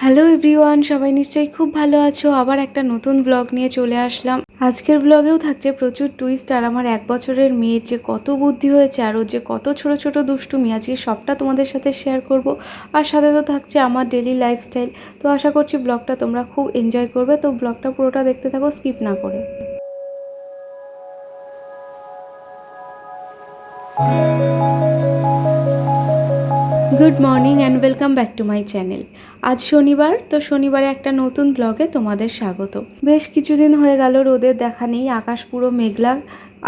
Hello everyone, সবাই নিশ্চয়ই খুব ভালো আছো। আবার একটা নতুন ব্লগ নিয়ে চলে আসলাম। আজকের ব্লগেও থাকছে প্রচুর টুইস্ট আর আমার 1 বছরের মেয়ের যে কত বুদ্ধি হয়েছে আর ওর যে কত ছোট ছোট দুষ্টুমি, আজকে সবটা তোমাদের সাথে শেয়ার করব। আর সাথে তো থাকছে আমার ডেলি লাইফস্টাইল। তো আশা করছি ব্লগটা তোমরা খুব এনজয় করবে। তো ব্লগটা পুরোটা দেখতে থাকো, স্কিপ না করে। Good morning and welcome back to my channel. আজ শনিবার, তো শনিবারে একটা নতুন ব্লগে তোমাদের স্বাগত। বেশ কিছুদিন হয়ে গেল রোদের দেখা নেই, আকাশ পুরো মেঘলা।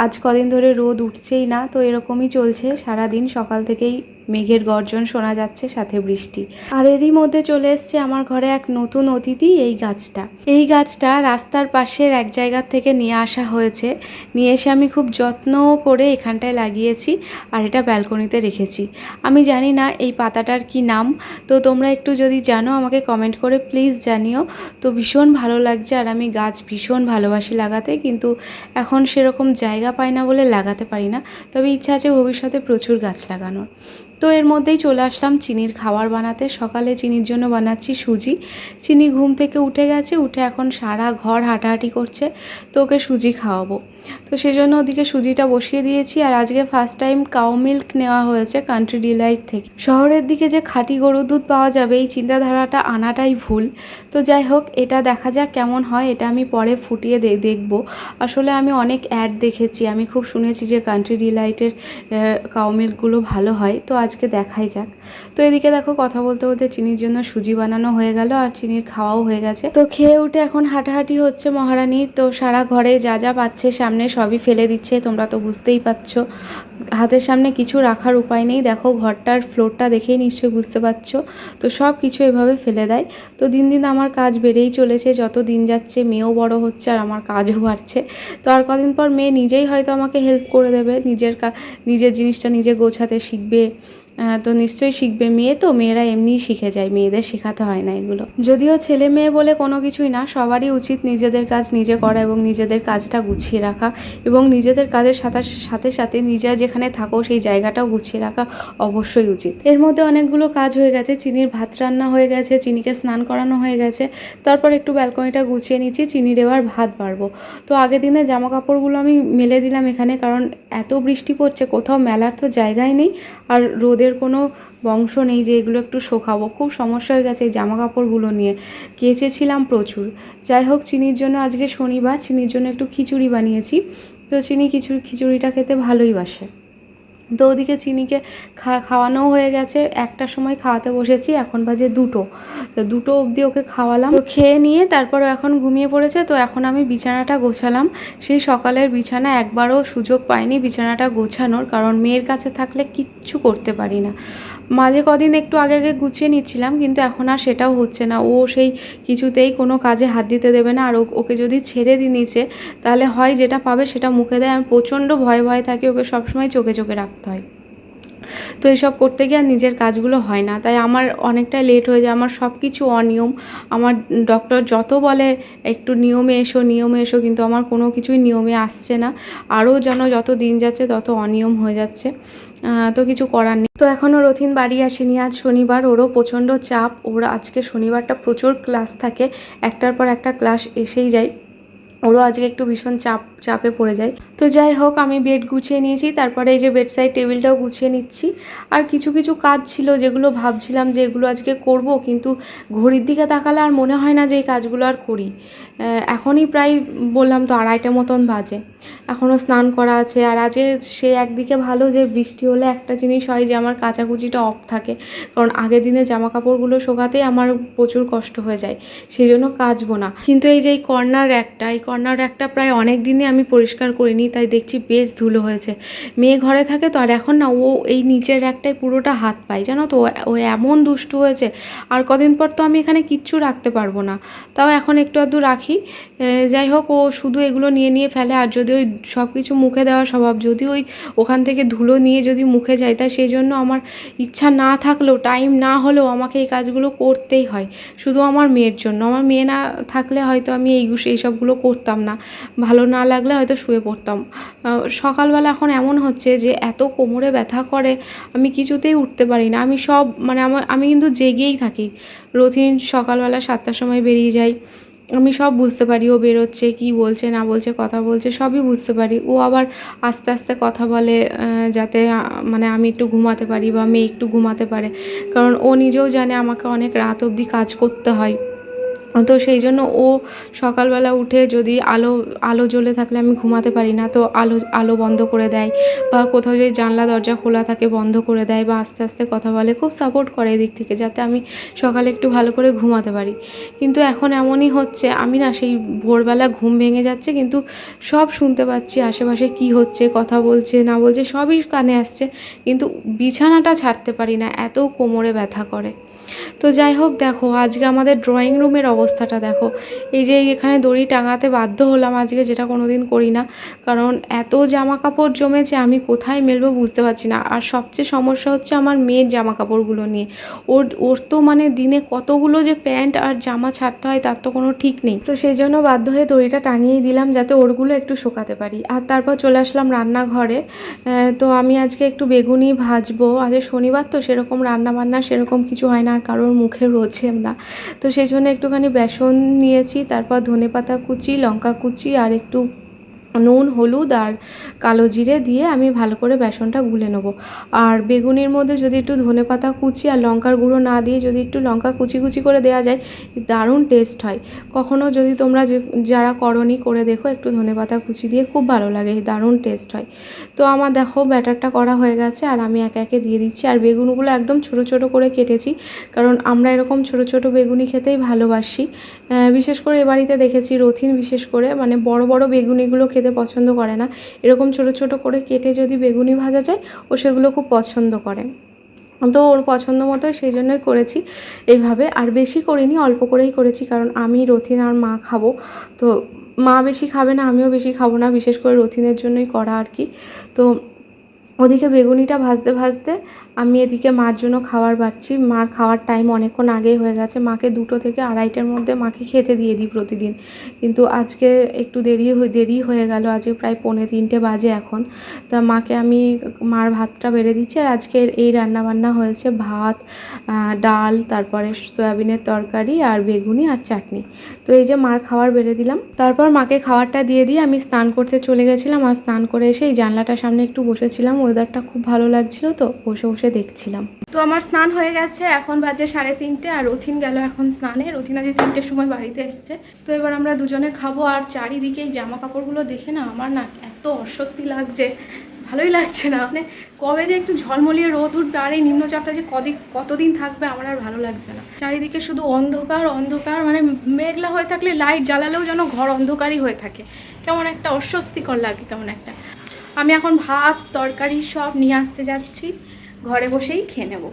আজ কদিন ধরে রোদ উঠছেই না, তো এরকমই চলছে সারাদিন। সকাল থেকেই মেঘের গর্জন শোনা যাচ্ছে, সাথে বৃষ্টি। আর এরই মধ্যে চলে এসছে আমার ঘরে এক নতুন অতিথি, এই গাছটা রাস্তার পাশের এক জায়গা থেকে নিয়ে আসা হয়েছে। নিয়ে এসে আমি খুব যত্ন করে এখানটায় লাগিয়েছি আর এটা ব্যালকনিতে রেখেছি। আমি জানি না এই পাতাটার কি নাম, তো তোমরা একটু যদি জানো আমাকে কমেন্ট করে প্লিজ জানিও। তো ভীষণ ভালো লাগছে আর আমি গাছ ভীষণ ভালোবাসি লাগাতে, কিন্তু এখন সেরকম জায়গা পাই না বলে লাগাতে পারি না। তবে ইচ্ছা আছে ভবিষ্যতে প্রচুর গাছ লাগানোর। তো এর মধ্যেই চলে আসলাম চিনির খাবার বানাতে। সকালে চিনির জন্য বানাচ্ছি সুজি। চিনি ঘুম থেকে উঠে গেছে, উঠে এখন সারা ঘর হাঁটাহাঁটি করছে, তো ওকে সুজি খাওয়াবো। তো সেজন্য ওদিকে সুজিটা বসিয়ে দিয়েছি। আর আজকে ফার্স্ট টাইম কাউ মিল্ক নেওয়া হয়েছে কান্ট্রি ডিলাইট থেকে। শহরের দিকে যে খাঁটি গরুর দুধ পাওয়া যাবে এই চিন্তাধারাটা আনাটাই ভুল। তো যাই হোক, এটা দেখা যাক কেমন হয়, এটা আমি পরে ফুটিয়ে দেখব। আসলে আমি অনেক অ্যাড দেখেছি, আমি খুব শুনেছি যে কান্ট্রি ডিলাইটের কাউ মিল্কগুলো ভালো হয়। তো আজকে দেখাই যাক। তো এদিকে দেখো, কথা বলতে বলতে চিনির জন্য সুজি বানানো হয়ে গেল আর চিনির খাওয়াও হয়ে গেছে। তো খেয়ে উঠে এখন হাঁটাহাঁটি হচ্ছে মহারানীর। তো সারা ঘরে যা যা পাচ্ছে সামনে সবই ফেলে দিচ্ছে, তোমরা তো বুঝতেই পারছো। হাতের সামনে কিছু রাখার উপায় নেই। দেখো ঘরটার ফ্লোরটা দেখেই নিশ্চয়ই বুঝতে পারছো। তো সব কিছু এভাবে ফেলে দেয়। তো দিন দিন আমার কাজ বেড়েই চলেছে, যত দিন যাচ্ছে মেয়েও বড় হচ্ছে আর আমার কাজও বাড়ছে। তো আর কদিন পর মেয়ে নিজেই হয়তো আমাকে হেল্প করে দেবে, নিজের জিনিসটা নিজে গোছাতে শিখবে। তো নিশ্চয়ই শিখবে, মেয়ে তো, মেয়েরা এমনিই শিখে যায়, মেয়েদের শেখাতে হয় না এগুলো। যদিও ছেলে মেয়ে বলে কোনো কিছুই না, সবারই উচিত নিজেদের কাজ নিজে করা এবং নিজেদের কাজটা গুছিয়ে রাখা, এবং নিজেদের কাজের সাথে সাথে নিজেরা যেখানে থাকো সেই জায়গাটাও গুছিয়ে রাখা অবশ্যই উচিত। এর মধ্যে অনেকগুলো কাজ হয়ে গেছে। চিনির ভাত রান্না হয়ে গেছে, চিনিকে স্নান করানো হয়ে গেছে। তারপর একটু ব্যালকনিটা গুছিয়ে নিচ্ছি, চিনির এবার ভাত বাড়বো। তো আগের দিনে জামা কাপড়গুলো আমি মেলে দিলাম এখানে, কারণ এত বৃষ্টি পড়ছে, কোথাও মেলার তো জায়গায় নেই আর রোদের কোনো বংশ নেই যে এগুলো একটু শোকাবো। খুব সমস্যা হয়ে গেছে এই জামা কাপড়গুলো নিয়ে, কেচেছিলাম প্রচুর। যাই হোক, চিনির জন্য আজকে শনিবার, চিনির জন্য একটু খিচুড়ি বানিয়েছি। তো চিনি খিচুড়িটা খেতে ভালোই বাসে। তো ওদিকে চিনিকে খাওয়ানোও হয়ে গেছে, একটার সময় খাওয়াতে বসেছি, এখন বাজে 2টো। তো 2টো অবধি ওকে খাওয়ালাম। তো খেয়ে নিয়ে তারপর এখন ঘুমিয়ে পড়েছে। তো এখন আমি বিছানাটা গোছালাম। সেই সকালের বিছানা একবারও সুযোগ পাইনি বিছানাটা গোছানোর, কারণ মেয়ের কাছে থাকলে কিচ্ছু করতে পারি না। মাঝে কদিন একটু আগে গুছিয়ে নিচ্ছিলাম, কিন্তু এখন আর সেটাও হচ্ছে না। ও সেই কিছুতেই কোনো কাজে হাত দিতে দেবে না। আর ওকে যদি ছেড়ে দিই নিচে, তাহলে হয় যেটা পাবে সেটা মুখে দেয়। আমি প্রচণ্ড ভয়ে থাকি, ওকে সবসময় চোখে চোখে রাখতে হয়। তো এইসব করতে গিয়ে আর নিজের কাজগুলো হয় না, তাই আমার অনেকটা লেট হয়ে যায়। আমার সব কিছু অনিয়ম। আমার ডক্টর যত বলে একটু নিয়মে এসো, কিন্তু আমার কোনো কিছুই নিয়মে আসছে না। আরও যেন যত দিন যাচ্ছে তত অনিয়ম হয়ে যাচ্ছে। তো কিছু করার নেই। তো এখনও রথিন বাড়ি আসেনি, আজ শনিবার, ওরও প্রচণ্ড চাপ। ওর আজকে শনিবারটা প্রচুর ক্লাস থাকে, একটার পর একটা ক্লাস এসেই যায়। ওরও আজকে একটু ভীষণ চাপে পড়ে যায়। তো যাই হোক, আমি বেড গুছিয়ে নিয়েছি, তারপরে এই যে বেড সাইড টেবিলটাও গুছিয়ে নিচ্ছি। আর কিছু কাজ ছিল যেগুলো ভাবছিলাম যে এগুলো আজকে করব, কিন্তু ঘড়ির দিকে তাকালে আর মনে হয় না যে এই কাজগুলো আর করি। এখনই প্রায় বললাম তো 2:30 মতন বাজে, এখনও স্নান করা আছে। আর আজকে সে একদিকে ভালো যে বৃষ্টি হলে একটা জিনিস হয় যে আমার কাচাকুচিটা অফ থাকে, কারণ আগের দিনে জামা কাপড়গুলো শোকাতেই আমার প্রচুর কষ্ট হয়ে যায়, সেই জন্য কাচবো না। কিন্তু এই যে এই কর্নার র্যাকটা প্রায় অনেক দিনে আমি পরিষ্কার করিনি, তাই দেখছি বেশ ধুলো হয়েছে। মেয়ে ঘরে থাকে তো, আর এখন না ও এই নিচের র্যাকটায় পুরোটা হাত পায়, জানো তো। ও এমন দুষ্টু হয়েছে। আর কদিন পর তো আমি এখানে কিচ্ছু রাখতে পারবো না, তাও এখন একটু আধটু রাখি। যাই হোক, ও শুধু এগুলো নিয়ে ফেলে। আর যদি ওই সব কিছু মুখে দেওয়ার স্বভাব, যদি ওই ওখান থেকে ধুলো নিয়ে যদি মুখে যায়, তাই সেই জন্য আমার ইচ্ছা না থাকলেও, টাইম না হলেও আমাকে এই কাজগুলো করতেই হয়, শুধু আমার মেয়ের জন্য। আমার মেয়ে না থাকলে হয়তো আমি এইসবগুলো করতে পড়তাম না, ভালো না লাগলে হয়তো শুয়ে পড়তাম। সকালবেলা এখন এমন হচ্ছে যে এত কোমরে ব্যথা করে, আমি কিছুতেই উঠতে পারি না। আমি সব মানে আমি কিন্তু জেগেই থাকি। রথিন সকালবেলা 7টার সময় বেরিয়ে যায়, আমি সব বুঝতে পারি। ও বেরোচ্ছে, কী বলছে না বলছে, কথা বলছে, সবই বুঝতে পারি। ও আবার আস্তে আস্তে কথা বলে যাতে মানে আমি একটু ঘুমাতে পারি বা মেয়ে একটু ঘুমাতে পারে, কারণ ও নিজেও জানে আমাকে অনেক রাত অবধি কাজ করতে হয়। তো সেই জন্য ও সকালবেলা উঠে যদি আলো আলো জ্বলে থাকলে আমি ঘুমাতে পারি না, তো আলো বন্ধ করে দেয়, বা কোথাও যদি জানলা দরজা খোলা থাকে বন্ধ করে দেয়, বা আস্তে আস্তে কথা বলে, খুব সাপোর্ট করে এদিক থেকে, যাতে আমি সকালে একটু ভালো করে ঘুমাতে পারি। কিন্তু এখন এমনই হচ্ছে, আমি না সেই ভোরবেলা ঘুম ভেঙে যাচ্ছে কিন্তু সব শুনতে পাচ্ছি, আশেপাশে কি হচ্ছে, কথা বলছে না বলছে সবই কানে আসছে, কিন্তু বিছানাটা ছাড়তে পারি না, এত কোমরে ব্যথা করে। তো যাই হোক, দেখো আজকে আমাদের ড্রয়িং রুমের অবস্থাটা দেখো। এই যে এখানে দড়ি টাঙাতে বাধ্য হলাম আজকে, যেটা কোনো দিন করি না, কারণ এত জামা কাপড় জমেছে, আমি কোথায় মেলবো বুঝতে পারছি না। আর সবচেয়ে সমস্যা হচ্ছে আমার মেয়ের জামা কাপড়গুলো নিয়ে। ওর তো মানে দিনে কতগুলো যে প্যান্ট আর জামা ছাড়তে হয় তার তো কোনো ঠিক নেই। তো সেই জন্য বাধ্য হয়ে দড়িটা টাঙিয়েই দিলাম যাতে ওরগুলো একটু শুকাতে পারি। আর তারপর চলে আসলাম রান্নাঘরে। তো আমি আজকে একটু বেগুনি ভাজবো। আজ শনিবার তো সেরকম রান্না বান্না সেরকম কিছু হয় না, আর কারোর মুখে রোচে না। তো সেই জন্য একটুখানি বেসন নিয়েছি, তারপর ধনেপাতা কুচি, লঙ্কা কুচি আর একটু নুন, হলুদ আর কালো জিরে দিয়ে আমি ভালো করে বেসনটা গুলে নেবো। আর বেগুনির মধ্যে যদি একটু ধনেপাতা কুচি আর লঙ্কার গুঁড়ো না দিয়ে যদি একটু লঙ্কা কুচি কুচি করে দেওয়া যায়, দারুণ টেস্ট হয়। কখনও যদি তোমরা যারা করনি করে দেখো, একটু ধনেপাতা কুচি দিয়ে খুব ভালো লাগে, দারুণ টেস্ট হয়। তো আমার দেখো ব্যাটারটা করা হয়ে গেছে, আর আমি একে একে দিয়ে দিচ্ছি। আর বেগুনগুলো একদম ছোটো ছোটো করে কেটেছি, কারণ আমরা এরকম ছোটো ছোটো বেগুনি খেতেই ভালোবাসি। বিশেষ করে এ বাড়িতে দেখেছি রথিন বিশেষ করে মানে বড় বড় বেগুনিগুলো খেতে পছন্দ করে না। এরকম ছোটো ছোটো করে কেটে যদি বেগুনি ভাজা যায়, ও সেগুলো খুব পছন্দ করে। তো ওর পছন্দ মতোই সেই জন্যই করেছি এইভাবে। আর বেশি করিনি, অল্প করেই করেছি, কারণ আমি, রথিন আর মা খাবো। তো মা বেশি খাবে না, আমিও বেশি খাবো না, বিশেষ করে রথিনের জন্যই করা আর কি। তো ওদিকে বেগুনিটা ভাজতে ভাজতে আমি এদিকে মার জন্য খাবার বাড়ছি। মার খাওয়ার টাইম অনেকক্ষণ আগেই হয়ে গেছে। মাকে 2টো থেকে 2:30টার মধ্যে মাকে খেতে দিয়ে দিই প্রতিদিন, কিন্তু আজকে একটু দেরি হয়ে গেল। আজকে প্রায় 2:45 বাজে এখন। তা মাকে আমি মার ভাতটা বেড়ে দিচ্ছি। আর আজকে এই রান্নাবান্না হয়েছে ভাত, ডাল, তারপরে সয়াবিনের তরকারি আর বেগুনি আর চাটনি। তো এই যে মার খাবার বেড়ে দিলাম, তারপর মাকে খাবারটা দিয়ে দিয়ে আমি স্নান করতে চলে গেছিলাম। আর স্নান করে এসে এই জানলাটার সামনে একটু বসেছিলাম, ওয়েদারটা খুব ভালো লাগছিল, তো বসে বসে দেখছিলাম। তো আমার স্নান হয়ে গেছে, এখন বাজে 3:30, আর রথিন গেল এখন স্নানে। রথিন আজ 3টের সময় বাড়িতে এসছে। তো এবার আমরা দুজনে খাবো। আর চারিদিকে এই জামা কাপড়গুলো দেখে না আমার না এত অস্বস্তি লাগছে, ভালোই লাগছে না। মানে কবে যে একটু ঝলমলিয়ে রোদ উঠবে, আর এই নিম্নচাপটা যে কতদিন থাকবে আমার আর ভালো লাগছে না। চারিদিকে শুধু অন্ধকার অন্ধকার, মানে মেঘলা হয়ে থাকলে লাইট জ্বালালেও যেন ঘর অন্ধকারই হয়ে থাকে, কেমন একটা অস্বস্তিকর লাগে কেমন একটা। আমি এখন ভাত তরকারি সব নিয়ে আসতে যাচ্ছি, ঘরে বসেই খেয়ে নেবো।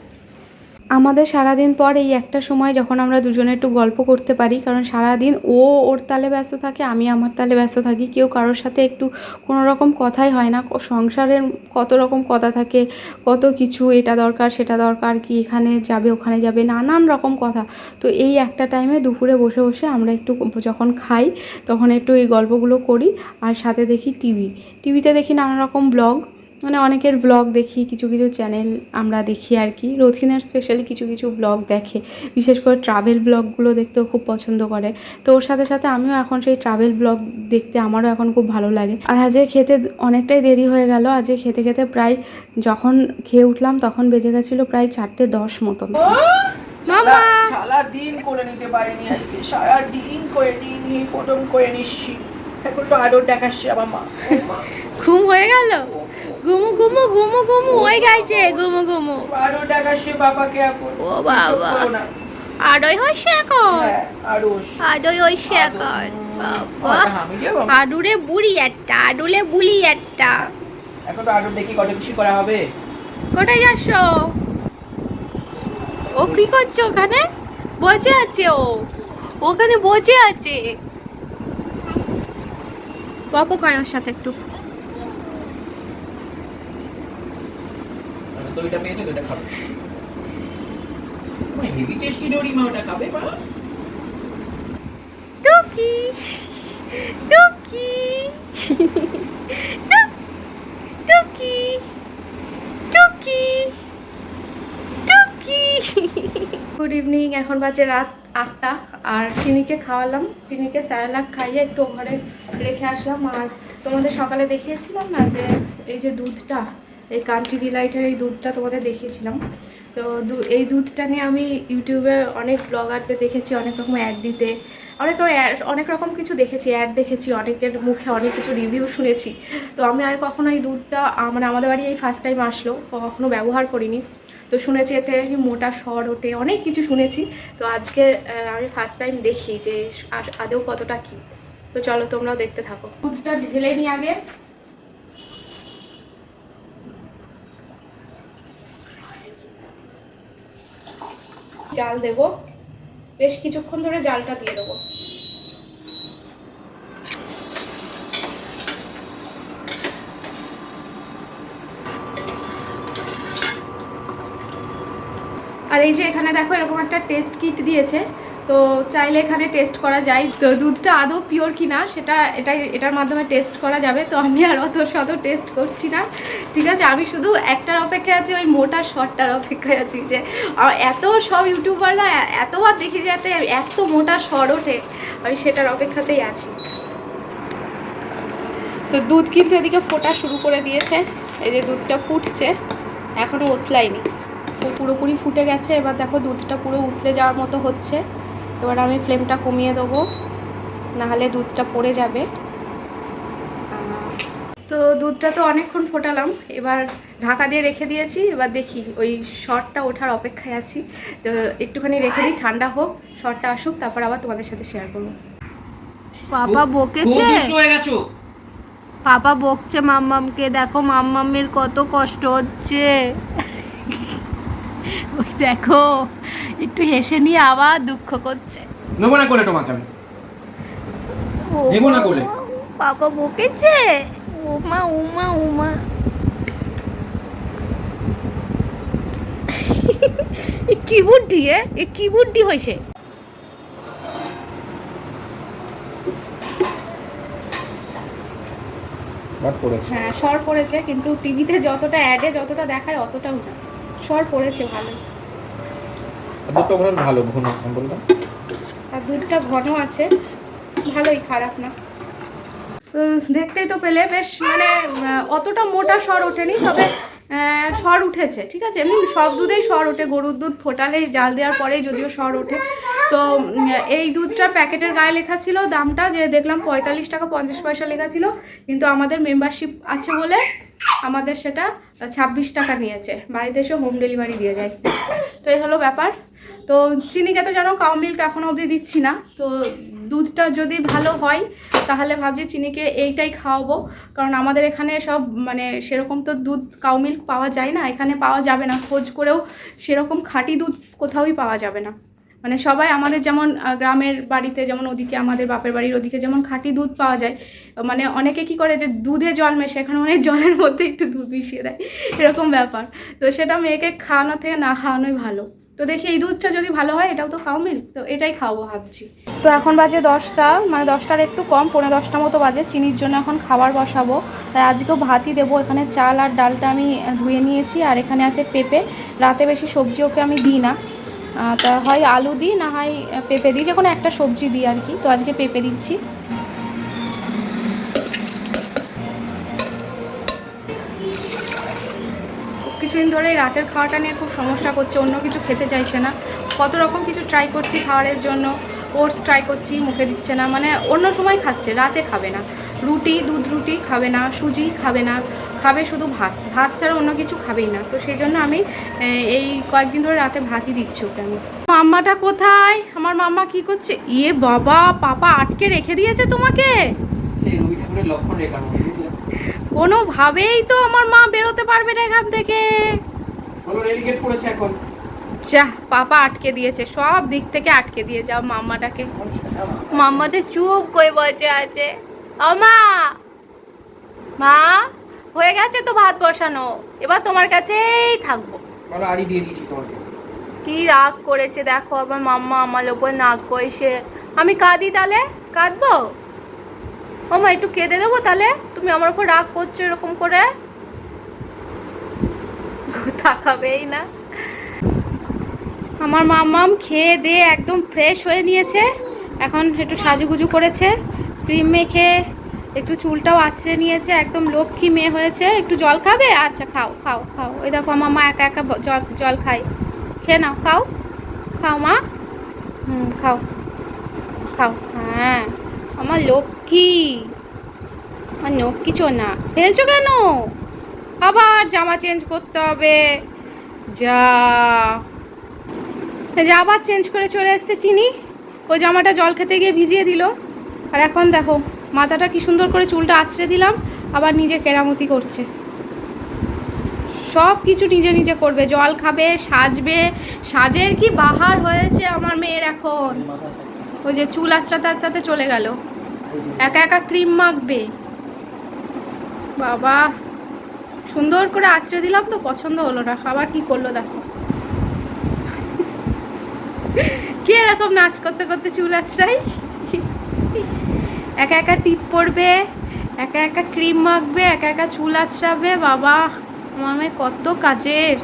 আমাদের সারাদিন পর এই একটা সময় যখন আমরা দুজনে একটু গল্প করতে পারি, কারণ সারাদিন ও ওর তালে ব্যস্ত থাকে, আমি আমার তালে ব্যস্ত থাকি, কেউ কারোর সাথে একটু কোনো রকম কথাই হয় না। সংসারের কত রকম কথা থাকে, কত কিছু, এটা দরকার সেটা দরকার, কি এখানে যাবে ওখানে যাবে, নানান রকম কথা। তো এই একটা টাইমে দুপুরে বসে বসে আমরা একটু যখন খাই তখন একটু এই গল্পগুলো করি। আর সাথে দেখি টিভিতে দেখি নানা রকম ব্লগ, মানে অনেকের ব্লগ দেখি, কিছু কিছু চ্যানেল আমরা দেখি আর কি। রথিনের স্পেশালি কিছু কিছু ব্লগ দেখে, বিশেষ করে ট্রাভেল ব্লগগুলো দেখতেও খুব পছন্দ করে। তো ওর সাথে সাথে আমিও এখন সেই ট্রাভেল ব্লগ দেখতে আমারও এখন খুব ভালো লাগে। আর আজকে খেতে অনেকটাই দেরি হয়ে গেল। আজকে খেতে খেতে প্রায় যখন খেয়ে উঠলাম তখন বেজে গেছিলো প্রায় 4:10 মতন। সারাদিন করে নিতে পারিনি আজকে, সারাদিন করে নিয়ে প্রথম করে নিচ্ছি। এখন তো আরো দেখাচ্ছে আমার মা। ঘুম হয়ে গেল, ঘুমু ঘুমু ঘুমু ঘুমু হয়ে গেছে, ঘুমু ঘুমু আরো দেখাচ্ছে বাবাকে এখন। ও বাবা, আড়ই হইছে এখন, আড়ই হইছে এখন। বাবা আডুরে বুড়ি একটা, আডুলে বুলি একটা। এখন তো আরো দেখি কত কিছু করা হবে। কোথায় যাচ্ছ? ও কি করছে ওখানে? বসে আছে ও, ওখানে বসে আছে। গল্প কয় ওর সাথে একটু। দইটা পেয়েছে, দইটা খাবে। ওই হেভি টেস্টি দই, মা ওটা খাবে মা। টুকি টুকি এখন বাজে রাত 8টা। আর চিনিকে খাওয়ালাম, চিনিকে স্যালাড খাইয়ে একটু ঘরে রেখে আসলাম। আর তোমাদের সকালে দেখিয়েছিলাম না যে এই যে দুধটা, এই কান্ট্রি ডিলাইটের এই দুধটা তোমাদের দেখিয়েছিলাম। তো এই দুধটা নিয়ে আমি ইউটিউবে অনেক ব্লগারদের দেখেছি অনেক রকম অ্যাড দিতে, অনেক রকম কিছু দেখেছি, অ্যাড দেখেছি, অনেকের মুখে অনেক কিছু রিভিউ শুনেছি। তো আমি আর কখনো এই দুধটা মানে আমাদের বাড়ি এই ফার্স্ট টাইম আসলো, কখনো ব্যবহার করিনি। তো শুনেছি এতে মোটা সর ওঠে, অনেক কিছু শুনেছি। তো আজকে আমি ফার্স্ট টাইম দেখি যে আদৌ কতটা কী। তো চলো তোমরাও দেখতে থাকো। দুধটা ঢেলে নিই আগে। জাল দেব, বেশ কিছুক্ষণ ধরে জালটা দিয়ে দেবো। আর এই যে এখানে দেখো এরকম একটা টেস্ট কিট দিয়েছে, তো চাইলে এখানে টেস্ট করা যায়। তো দুধটা আদৌ পিওর কি না সেটা এটার মাধ্যমে টেস্ট করা যাবে। তো আমি আর অত টেস্ট করছি না, ঠিক আছে। আমি শুধু একটার অপেক্ষায় আছি, ওই মোটা শর্টটার অপেক্ষায় আছি। যে এত সব ইউটিউবাররা এতবার দেখি যে এত মোটা শর ওঠে, আমি সেটার অপেক্ষাতেই আছি। তো দুধ কিন্তু এদিকে ফোটা শুরু করে দিয়েছে, এই যে দুধটা ফুটছে, এখনও উতলায়নি, পুরোপুরি ফুটে গেছে। এবার দেখো দুধটা পুরো উতলে যাওয়ার মতো হচ্ছে। এবার আমি ফ্লেমটা কমিয়ে দেবো, নাহলে দুধটা পড়ে যাবে। তো দুধটা তো অনেকক্ষণ ফোটালাম, এবার ঢাকা দিয়ে রেখে দিয়েছি। এবার দেখি ওই শর্টটা ওঠার অপেক্ষায় আছি। তো একটুখানি রেখে দিই, ঠান্ডা হোক, শর্টটা আসুক, তারপর আবার তোমাদের সাথে শেয়ার করবো। পাপা বকেছে, পাপা বকছে মাম্মামকে। দেখো মাম্মামের কত কষ্ট হচ্ছে, ওই দেখো একটু হেসে নিয়ে আবার দুঃখ করছে। নেব না কোলে তোমাকে আমি, নেব না কোলে। পাপা বকেছে, উমা উমা উমা। এ কি বুদ্ধি, এ কি বুদ্ধি হয়েছে। হ্যাঁ সর পড়েছে, কিন্তু টিভিতে যতটা অ্যাডে যতটা দেখায় অতটাও না, সর পড়েছে ভালো। দুধটা ভালো ঘন বললাম, আর দুধটা ঘন আছে, ভালোই, খারাপ না। দেখতেই তো পেলে, বেশ মানে অতটা মোটা সর ওঠেনি, তবে সর উঠেছে, ঠিক আছে। এমনি সব দুধেই সর ওঠে, গরুর দুধ ফোটালেই জাল দেওয়ার পরেই যদিও সর ওঠে। তো এই দুধটা প্যাকেটের গায়ে লেখা ছিল দামটা, যে দেখলাম 45 টাকা 50 পয়সা লেখা ছিল, কিন্তু আমাদের মেম্বারশিপ আছে বলে আমাদের সেটা 26 টাকা নিয়েছে। বাড়িতে এসে হোম ডেলিভারি দিয়ে যায়। তো এই হলো ব্যাপার। তো চিনিকে তো জানো কাউ মিল্ক এখনও অবধি দিচ্ছি না। তো দুধটা যদি ভালো হয় তাহলে ভাবছি চিনিকে এইটাই খাওয়াবো, কারণ আমাদের এখানে সব মানে সেরকম তো দুধ কাউ মিল্ক পাওয়া যায় না, এখানে পাওয়া যাবে না, খোঁজ করেও সেরকম খাঁটি দুধ কোথাওই পাওয়া যাবে না। মানে সবাই আমাদের যেমন গ্রামের বাড়িতে, যেমন ওদিকে আমাদের বাপের বাড়ির ওদিকে যেমন খাঁটি দুধ পাওয়া যায়, মানে অনেকে কি করে যে দুধে জল মেশে, এখানে অনেক জলের মধ্যে একটু দুধ মিশিয়ে দেয়, এরকম ব্যাপার। তো সেটা মেয়েকে খাওয়ানো থেকে না খাওয়ানোই ভালো। তো দেখি এই দুধটা যদি ভালো হয়, এটাও তো কাউ মিল্ক, তো এটাই খাওয়াবো ভাবছি। তো এখন বাজে 10টা, মানে 10টার একটু কম, 9:45 মতো বাজে। চিনির জন্য এখন খাবার বসাবো, তাই আজকেও ভাতই দেবো। এখানে চাল আর ডালটা আমি ধুয়ে নিয়েছি, আর এখানে আছে পেঁপে। রাতে বেশি সবজি ওকে আমি দিই না, তা হয় আলু দিই, না হয় পেঁপে দিই, যে কোনো একটা সবজি দিই আর কি। তো আজকে পেঁপে দিচ্ছি। কিছুদিন ধরে রাতের খাওয়াটা নিয়ে খুব সমস্যা করছে, অন্য কিছু খেতে চাইছে না। কত রকম কিছু ট্রাই করছি খাওয়ারের জন্য, ওটস ট্রাই করছি, মুখে দিচ্ছে না। মানে অন্য সময় খাচ্ছে, রাতে খাবে না। রুটি, দুধ রুটি খাবে না, সুজি খাবে না, খাবে শুধু ভাত, ভাত ছাড়া অন্য কিছু খাবেই না। তো সেই জন্য আমি এই কয়েকদিন ধরে রাতে ভাতই দিচ্ছি ওকে আমি। মাম্মাটা কোথায়? আমার মাম্মা কি করছে? ইয়ে বাবা, পাপা আটকে রেখে দিয়েছে তোমাকে। সেই রবি ঠাকুরের লক্ষণ রেখার মতো, কোনোভাবেই তো আমার মা বেরোতে পারবে না এখান থেকে। বলো রেল গেট পড়েছে এখন। যা, পাপা আটকে দিয়েছে, সব দিক থেকে আটকে দিয়ে যাও মাম্মাটাকে। মাম্মাটা চুপ করে বসে আছে। ও মা, মা হয়ে গেছে তো ভাত বসানো, এবার তোমার কাছেই থাকবো। বলো আড়ি দিয়ে দিয়েছি তোমাকে। কি রাগ করেছে দেখো আবার মাম্মা আমার ওপর, নাক কইছে। আমি কাঁদি তাহলে? কাঁদবো? ও মা একটু কেঁদে দেবো তাহলে? তুমি আমার ওপর রাগ করছো এরকম করে, তাকাবেই না। আমার মামাম খেয়ে দিয়ে একদম ফ্রেশ হয়ে নিয়েছে, এখন একটু সাজুগুজু করেছে, ক্রিম মেখে একটু চুলটাও আঁচড়ে নিয়েছে, একদম লক্ষ্মী মেয়ে হয়েছে। একটু জল খাবে? আচ্ছা খাও খাও খাও। ওই দেখো আমার মা একা একা জল জল খায়, খেয়ে নাও, খাও খাও মা, খাও খাও। হ্যাঁ আমার লক্ষ্মী, আমার লক্ষ্মী না। ফেলছো কেন? আবার জামা চেঞ্জ করতে হবে। যা আবার চেঞ্জ করে চলে এসছে চিনি, ওই জামাটা জল খেতে গিয়ে ভিজিয়ে দিল। আর এখন দেখো মাথাটা কি সুন্দর করে চুলটা আঁচড়ে দিলাম, আবার নিজে কেরামতি করছে। সব কিছু নিজে নিজে করবে, জল খাবে, সাজবে। সাজের কি বাহার হয়েছে আমার মেয়ের এখন। ওই যে চুল আঁচড়াতে আঁচড়াতে চলে গেল, একা একা ক্রিম মাখবে। বাবা সুন্দর করে আঁচড়ে দিলাম তো পছন্দ হলো না, আবার কি করলো দেখো। কি এরকম নাচ করতে করতে চুল আঁচড়াই, একা একা টিপ পড়বে, একা একা ক্রিম মাখবে, একা একা চুল আঁচড়াবে। বাবা আমার মেয়ে কত কাজের।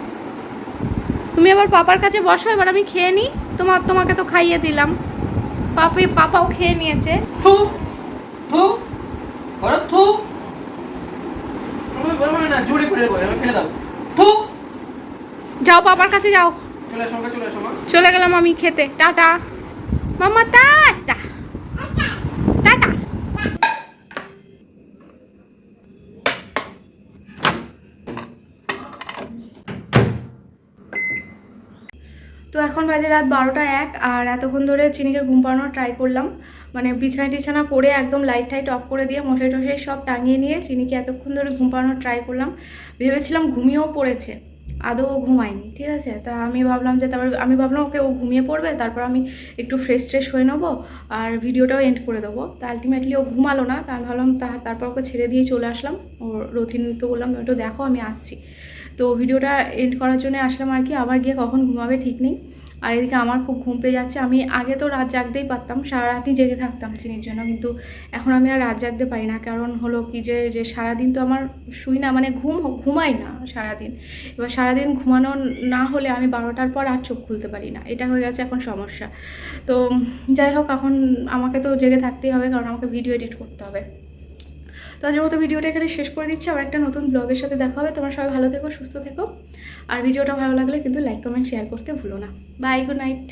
তুমি এবার পাপার কাছে বসো, এবার আমি খেয়ে নিই। তোমাকে তো খাইয়ে দিলাম, পাপাও খেয়ে নিয়েছে। থু থু ভরত থু, আমি বলবো না, জোরে করে বলে আমি ফেলে দাও। থু, যাও পাপার কাছে যাও। চলে আসো, চলে আসো মা। চলে গেলাম আমি খেতে, টাটা মাম্মা, টাটা টাটা। তো এখন বাজে রাত 12টা 1, আর এতক্ষণ ধরে চিনিকে ঘুম পাড়ানোর ট্রাই করলাম, মানে বিছানা পরে একদম লাইট টাইট অফ করে দিয়ে মশাই টশাই সব টাঙিয়ে নিয়ে চিনিকে এতক্ষণ ধরে ঘুম পাড়ানোর ট্রাই করলাম। ভেবেছিলাম ঘুমিয়েও পড়েছে, আদৌ ঘুমায়নি, ঠিক আছে। তা আমি ভাবলাম যে আমি ভাবলাম ওকে ও ঘুমিয়ে পড়বে, তারপর আমি একটু ফ্রেশ ট্রেশ হয়ে নেবো আর ভিডিওটাও এন্ড করে দেবো। তা আলটিমেটলি ও ঘুমালো না, তা আমি ভাবলাম তারপর ওকে ছেড়ে দিয়ে চলে আসলাম। ও রথিনকে বললাম একটু দেখো আমি আসছি। তো ভিডিওটা এন্ড করার জন্য আসলাম আর কি, আবার গিয়ে কখন ঘুমাবে ঠিক নেই। আর এদিকে আমার খুব ঘুম পেয়ে যাচ্ছে। আমি আগে তো রাত জাগতেই পারতাম, সারা রাতই জেগে থাকতাম চিনির জন্য, কিন্তু এখন আমি আর রাত জাগতে পারি না। কারণ হলো কি যে সারাদিন তো আমার শুই না, মানে ঘুমাই না সারাদিন। এবার সারাদিন ঘুমানো না হলে আমি 12টার পর আর চোখ খুলতে পারি না, এটা হয়ে গেছে এখন সমস্যা। তো যাই হোক, এখন আমাকে তো জেগে থাকতেই হবে, কারণ আমাকে ভিডিও এডিট করতে হবে। তো আজকের মতো ভিডিওটা এখানে শেষ করে দিচ্ছি, আবার একটা নতুন ব্লগের সাথে দেখা হবে। তোমরা সবাই ভালো থেকো, সুস্থ থেকো, আর ভিডিওটা ভালো লাগলে কিন্তু লাইক কমেন্ট শেয়ার করতে ভুলো না। Bye, good night.